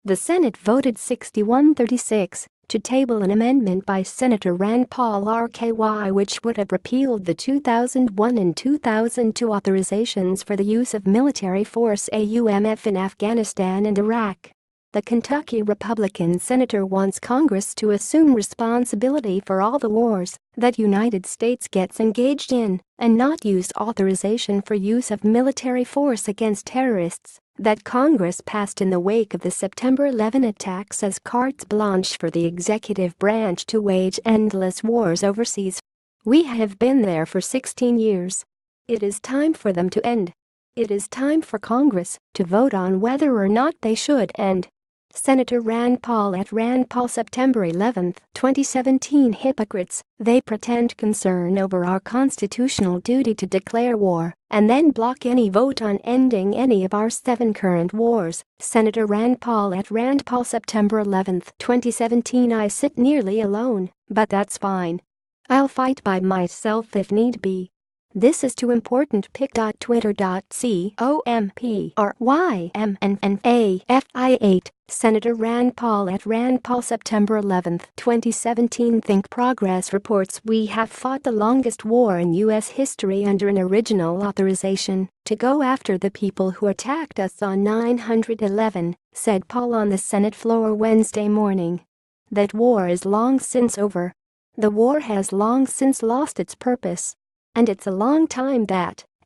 The Senate voted 61-36 to table an amendment by Senator Rand Paul RKY which would have repealed the 2001 and 2002 authorizations for the use of military force AUMF in Afghanistan and Iraq. The Kentucky Republican senator wants Congress to assume responsibility for all the wars that United States gets engaged in and not use authorization for use of military force against terrorists that Congress passed in the wake of the September 11 attacks as carte blanche for the executive branch to wage endless wars overseas. We have been there for 16 years. It is time for them to end. It is time for Congress to vote on whether or not they should end. Senator Rand Paul at Rand Paul September 11, 2017 Hypocrites, they pretend concern over our constitutional duty to declare war and then block any vote on ending any of our 7 current wars. Senator Rand Paul at Rand Paul September 11, 2017 I sit nearly alone, but that's fine. I'll fight by myself if need be. This is too important. pic.twitter.com/RYMNNAFI8 Senator Rand Paul at Rand Paul September 11, 2017 Think Progress reports we have fought the longest war in U.S. history under an original authorization to go after the people who attacked us on 9/11, said Paul on the Senate floor Wednesday morning. That war is long since over. The war has long since lost its purpose. And it's a long time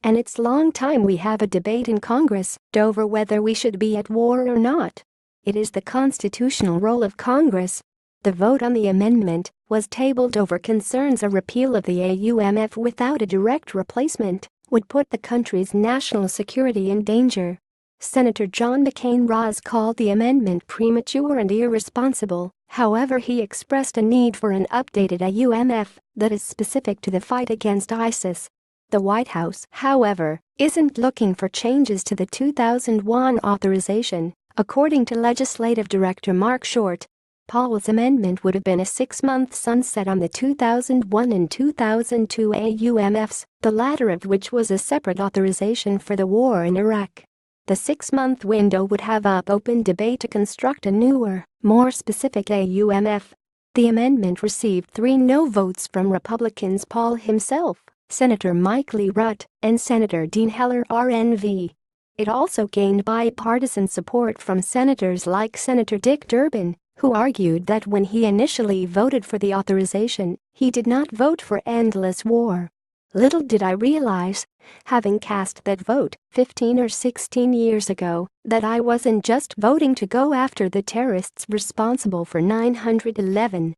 and it's long time we have a debate in Congress over whether we should be at war or not. It is the constitutional role of Congress. The vote on the amendment was tabled over concerns a repeal of the AUMF without a direct replacement would put the country's national security in danger. Senator John McCain Ross called the amendment premature and irresponsible. However, he expressed a need for an updated AUMF that is specific to the fight against ISIS. The White House, however, isn't looking for changes to the 2001 authorization, according to Legislative Director Mark Short. Paul's amendment would have been a 6-month sunset on the 2001 and 2002 AUMFs, the latter of which was a separate authorization for the war in Iraq. The 6-month window would have open debate to construct a newer, more specific AUMF. The amendment received 3 no votes from Republicans: Paul himself, Senator Mike Lee Rutt, and Senator Dean Heller RNV. It also gained bipartisan support from senators like Senator Dick Durbin, who argued that when he initially voted for the authorization, he did not vote for endless war. Little did I realize, having cast that vote 15 or 16 years ago, that I wasn't just voting to go after the terrorists responsible for 9/11.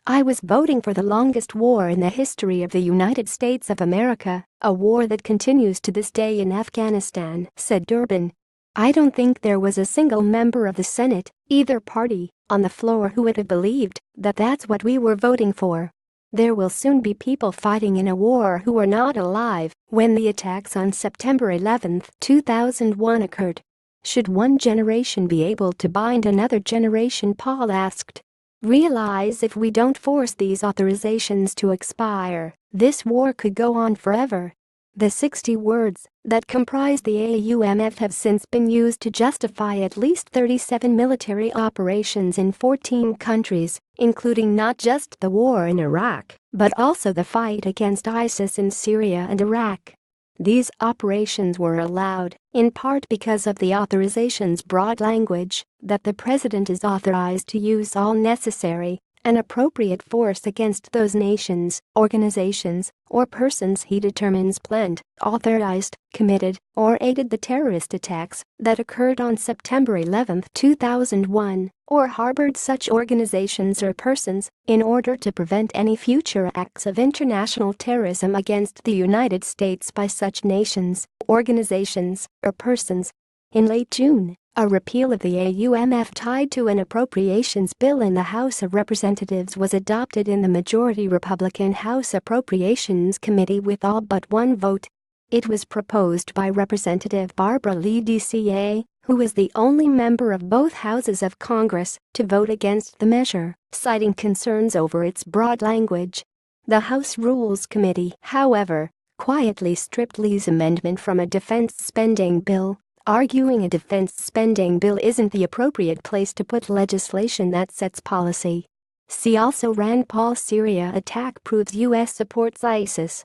I was voting for the longest war in the history of the United States of America, a war that continues to this day in Afghanistan, said Durbin. I don't think there was a single member of the Senate, either party, on the floor who would have believed that that's what we were voting for. There will soon be people fighting in a war who were not alive when the attacks on September 11, 2001 occurred. Should one generation be able to bind another generation? Paul asked. Realize if we don't force these authorizations to expire, this war could go on forever. The 60 words that comprise the AUMF have since been used to justify at least 37 military operations in 14 countries, including not just the war in Iraq, but also the fight against ISIS in Syria and Iraq. These operations were allowed, in part because of the authorization's broad language, that the president is authorized to use all necessary and appropriate force against those nations, organizations, or persons he determines planned, authorized, committed, or aided the terrorist attacks that occurred on September 11, 2001, or harbored such organizations or persons in order to prevent any future acts of international terrorism against the United States by such nations, organizations, or persons. In late June, a repeal of the AUMF tied to an appropriations bill in the House of Representatives was adopted in the majority Republican House Appropriations Committee with all but 1 vote. It was proposed by Representative Barbara Lee DCA, who is the only member of both houses of Congress to vote against the measure, citing concerns over its broad language. The House Rules Committee, however, quietly stripped Lee's amendment from a defense spending bill, arguing a defense spending bill isn't the appropriate place to put legislation that sets policy. See also Rand Paul Syria attack proves U.S. supports ISIS.